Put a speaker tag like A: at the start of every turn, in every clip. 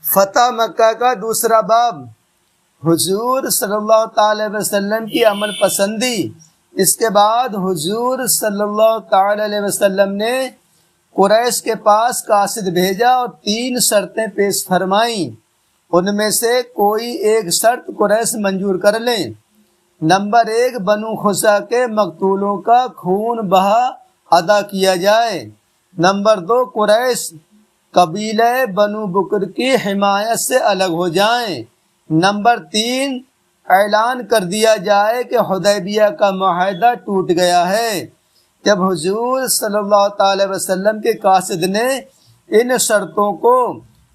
A: فتح مکہ کا دوسرا باب، حضور صلی اللہ تعالی علیہ وسلم کی عمل پسندی۔ اس کے بعد حضور صلی اللہ تعالی علیہ وسلم نے قریش کے پاس قاصد بھیجا اور 3 شرطیں پیش فرمائیں۔ ان میں سے کوئی ایک شرط قریش منظور کر لیں۔ نمبر 1، بنو خزاعہ کے مقتولوں کا خون بہا ادا کیا جائے۔ نمبر 2، قریش قبیلہ بنو بکر کی حمایت سے الگ ہو جائیں۔ نمبر 3، اعلان کر دیا جائے کہ حدیبیہ کا معاہدہ ٹوٹ گیا ہے۔ جب حضور صلی اللہ تعالی وسلم کے قاصد نے ان شرطوں کو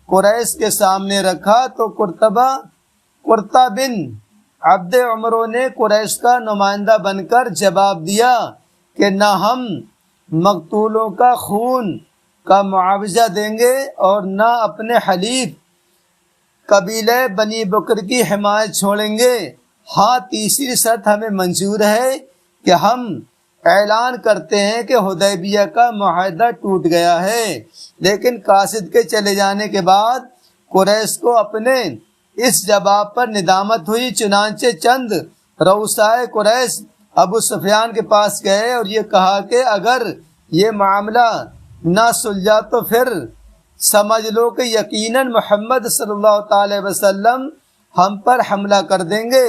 A: قریش کے سامنے رکھا تو قرطہ بن عبد عمرو نے قریش کا نمائندہ بن کر جواب دیا کہ نہ ہم مقتولوں کا خون کا معاوضہ دیں گے اور نہ اپنے حلیف قبیلہ بنی بکر کی حمایت چھوڑیں گے۔ ہاں، تیسری شرط ہمیں منظور ہے کہ ہم اعلان کرتے ہیں کہ حدیبیہ کا معاہدہ ٹوٹ گیا ہے۔ لیکن قاصد کے چلے جانے کے بعد قریش کو اپنے اس جواب پر ندامت ہوئی، چنانچہ چند رؤسائے قریش ابو سفیان کے پاس گئے اور یہ کہا کہ اگر یہ معاملہ نہ سلجھا تو پھر سمجھ لو کہ یقیناً محمد صلی اللہ تعالی وسلم ہم پر حملہ کر دیں گے۔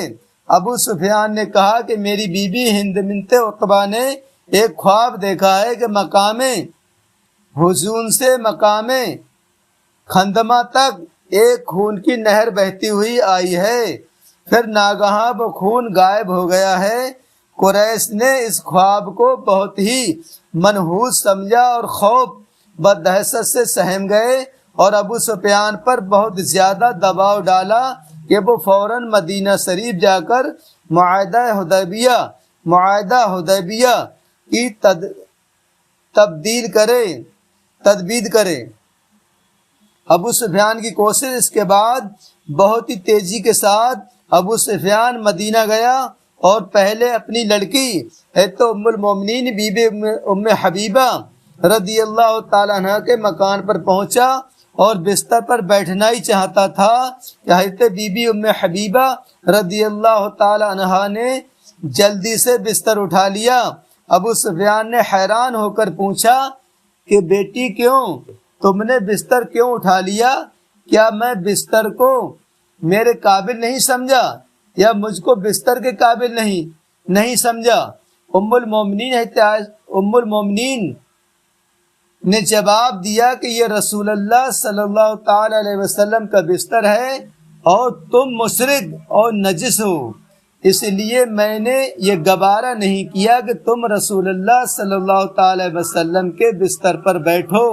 A: ابو سفیان نے کہا کہ میری بیوی ہند بنت عتبہ نے ایک خواب دیکھا ہے کہ مقام حزون سے مقام خندمہ تک ایک خون کی نہر بہتی ہوئی آئی ہے، پھر ناگہاں وہ خون غائب ہو گیا ہے۔ قریش نے اس خواب کو بہت ہی منحوس سمجھا اور خوف بدہشت سے سہم گئے اور ابو سفیان پر بہت زیادہ دباؤ ڈالا کہ وہ فوراً مدینہ شریف جا کر معاہدہ حدیبیہ کی تجدید کرے۔ ابو سفیان کی کوشش، اس کے بعد بہت ہی تیزی کے ساتھ ابو سفیان مدینہ گیا اور پہلے اپنی لڑکی ام المومنین بی بی ام حبیبہ رضی اللہ تعالیٰ عنہ کے مکان پر پہنچا اور بستر پر بیٹھنا ہی چاہتا تھا کہ حضرت بی بی ام حبیبہ رضی اللہ تعالیٰ عنہ نے جلدی سے بستر اٹھا لیا۔ ابو سفیان نے حیران ہو کر پوچھا کہ بیٹی تم نے بستر کیوں اٹھا لیا؟ کیا میں بستر کو میرے قابل نہیں سمجھا یا مجھ کو بستر کے قابل نہیں سمجھا؟ ام المومنین نے جواب دیا کہ یہ رسول اللہ صلی اللہ تعالی علیہ وسلم کا بستر ہے اور تم مشرک اور نجس ہو، اس لیے میں نے یہ گوارا نہیں کیا کہ تم رسول اللہ صلی اللہ تعالی وسلم کے بستر پر بیٹھو۔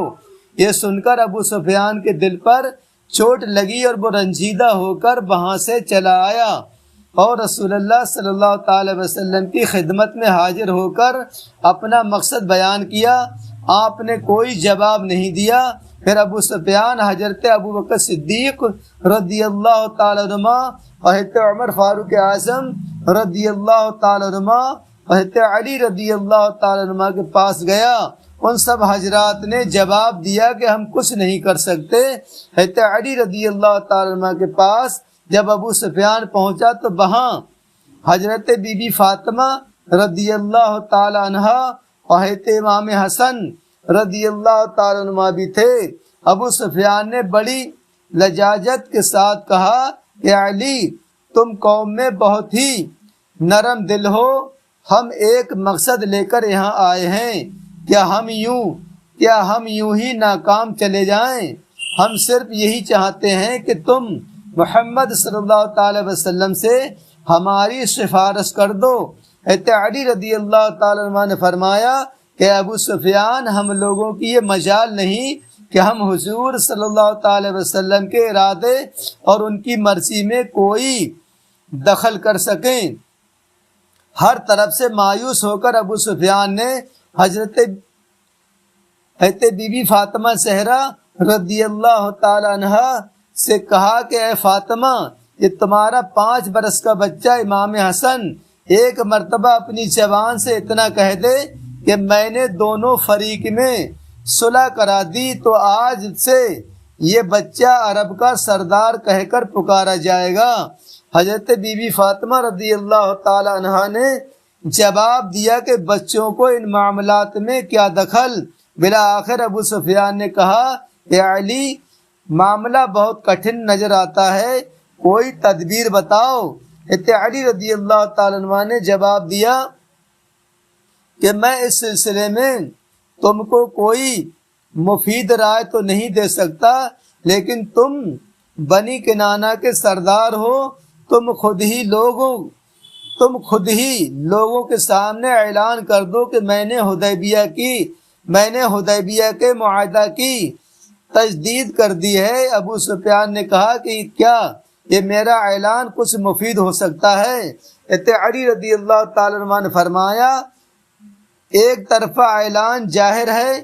A: یہ سن کر ابو سفیان کے دل پر چوٹ لگی اور وہ رنجیدہ ہو کر وہاں سے چلا آیا اور رسول اللہ صلی اللہ تعالی وسلم کی خدمت میں حاضر ہو کر اپنا مقصد بیان کیا۔ آپ نے کوئی جواب نہیں دیا۔ پھر ابو سفیان حضرت ابو بکر صدیق رضی اللہ تعالی عنہ اور حضرت عمر فاروق اعظم رضی اللہ تعالی عنہ اور حضرت علی رضی اللہ تعالی عنہ کے پاس گیا۔ ان سب حضرات نے جواب دیا کہ ہم کچھ نہیں کر سکتے۔ حضرت علی رضی اللہ تعالی عنہ کے پاس جب ابو سفیان پہنچا تو وہاں حضرت بی بی فاطمہ رضی اللہ تعالی عنہ اور حضرت امام حسن رضی اللہ تعالی عنہ بھی تھے۔ ابو سفیان نے بڑی لجاجت کے ساتھ کہا کہ علی، تم قوم میں بہت ہی نرم دل ہو، ہم ایک مقصد لے کر یہاں آئے ہیں، کیا ہم یوں ہی ناکام چلے جائیں؟ ہم صرف یہی چاہتے ہیں کہ تم محمد صلی اللہ تعالی وسلم سے ہماری سفارش کر دو۔ حضرت علی رضی اللہ تعالی عنہ نے فرمایا کہ ابو سفیان، ہم لوگوں کی یہ مجال نہیں کہ ہم حضور صلی اللہ تعالی وسلم کے ارادے اور ان کی مرضی میں کوئی دخل کر سکیں۔ ہر طرف سے مایوس ہو کر ابو سفیان نے حضرت بی بی فاطمہ زہرا رضی اللہ تعالی عنہ سے کہا کہ اے فاطمہ، یہ تمہارا 5 برس کا بچہ امام حسن ایک مرتبہ اپنی زبان سے اتنا کہہ دے کہ میں نے دونوں فریق میں صلح کرا دی تو آج سے یہ بچہ عرب کا سردار کہہ کر پکارا جائے گا۔ حضرت بی بی فاطمہ رضی اللہ تعالی عنہا نے جواب دیا کہ بچوں کو ان معاملات میں کیا دخل؟ بالآخر ابو سفیان نے کہا کہ علی، معاملہ بہت کٹھن نظر آتا ہے، کوئی تدبیر بتاؤ۔ علی رضی اللہ تعالی عنہ نے جواب دیا کہ میں اس سلسلے میں تم کو کوئی مفید رائے تو نہیں دے سکتا، لیکن تم بنی کنانہ کے سردار ہو، تم خود ہی لوگوں کے سامنے اعلان کر دو کہ میں نے حدیبیہ کے معاہدہ کی تجدید کر دی ہے۔ ابو سفیان نے کہا کہ کیا یہ میرا اعلان کچھ مفید ہو سکتا ہے؟ علی رضی اللہ تعالی عنہ نے فرمایا، ایک طرفہ اعلان ظاہر ہے،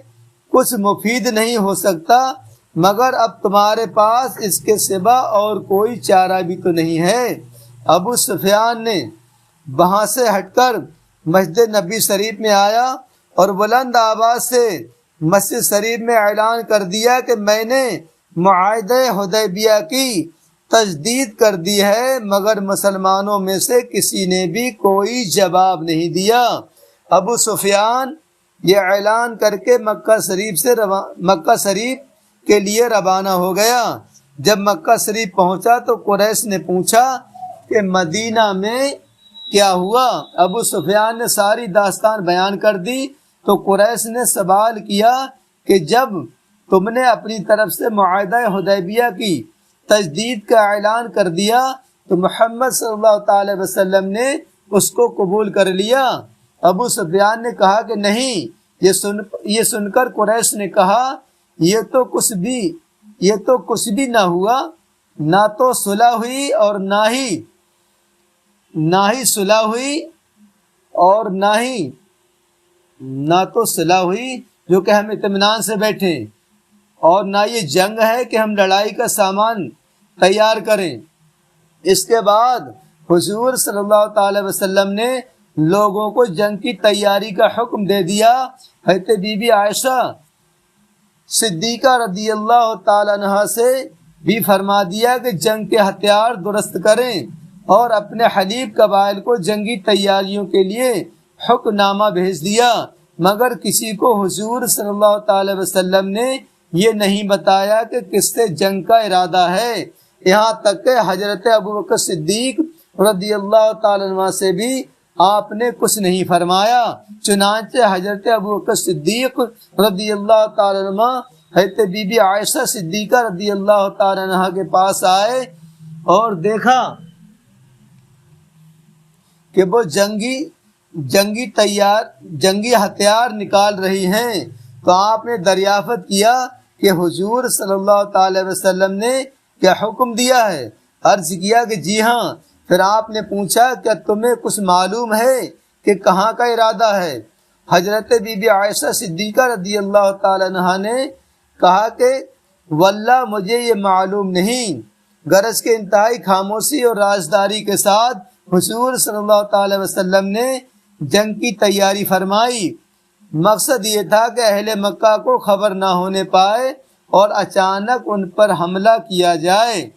A: کچھ مفید نہیں ہو سکتا، مگر اب تمہارے پاس اس کے سوا اور کوئی چارہ بھی تو نہیں ہے۔ ابو سفیان نے وہاں سے ہٹ کر مسجد نبی شریف میں آیا اور بلند آواز سے مسجد شریف میں اعلان کر دیا کہ میں نے معاہدہ حدیبیہ کی تجدید کر دی ہے، مگر مسلمانوں میں سے کسی نے بھی کوئی جواب نہیں دیا۔ ابو سفیان یہ اعلان کر کے مکہ شریف کے لیے روانہ ہو گیا۔ جب مکہ شریف پہنچا تو قریش نے پوچھا کہ مدینہ میں کیا ہوا؟ ابو سفیان نے ساری داستان بیان کر دی تو قریش نے سوال کیا کہ جب تم نے اپنی طرف سے معاہدہ حدیبیہ کی تجدید کا اعلان کر دیا تو محمد صلی اللہ تعالی وسلم نے اس کو قبول کر لیا؟ ابو سفیان نے کہا کہ نہیں۔ یہ سن کر قریش نے کہا، یہ تو کچھ بھی نہ ہوا، نہ تو صلح ہوئی اور نہ تو صلح ہوئی جو کہ ہم اطمینان سے بیٹھیں، اور نہ یہ جنگ ہے کہ ہم لڑائی کا سامان تیار کریں۔ اس کے بعد حضور صلی اللہ تعالی وسلم نے لوگوں کو جنگ کی تیاری کا حکم دے دیا۔ حضرت بی بی عائشہ صدیقہ رضی اللہ تعالی عنہ سے بھی فرما دیا کہ جنگ کے ہتھیار درست کریں اور اپنے حلیف قبائل کو جنگی تیاریوں کے لیے حکم نامہ بھیج دیا، مگر کسی کو حضور صلی اللہ تعالی وسلم نے یہ نہیں بتایا کہ کس سے جنگ کا ارادہ ہے۔ یہاں تک کہ حضرت ابوبکر صدیق رضی اللہ تعالی عنہ سے بھی آپ نے کچھ نہیں فرمایا۔ چنانچہ حضرت ابوبکر صدیق رضی اللہ تعالی عنہ حضرت بی بی عائشہ صدیقہ رضی اللہ تعالی عنہ کے پاس آئے اور دیکھا کہ وہ جنگی ہتھیار نکال رہی ہیں، تو آپ نے دریافت کیا کہ حضور صلی اللہ تعالی وسلم نے کیا حکم دیا ہے؟ عرض کیا کہ جی ہاں۔ پھر آپ نے پوچھا کیا تمہیں کچھ معلوم ہے کہ کہاں کا ارادہ ہے؟ حضرت بی بی عائشہ صدیقہ رضی اللہ تعالی عنہ نے کہا کہ واللہ مجھے یہ معلوم نہیں۔ غرض کے انتہائی خاموشی اور رازداری کے ساتھ حضور صلی اللہ تعالی وسلم نے جنگ کی تیاری فرمائی۔ مقصد یہ تھا کہ اہل مکہ کو خبر نہ ہونے پائے اور اچانک ان پر حملہ کیا جائے۔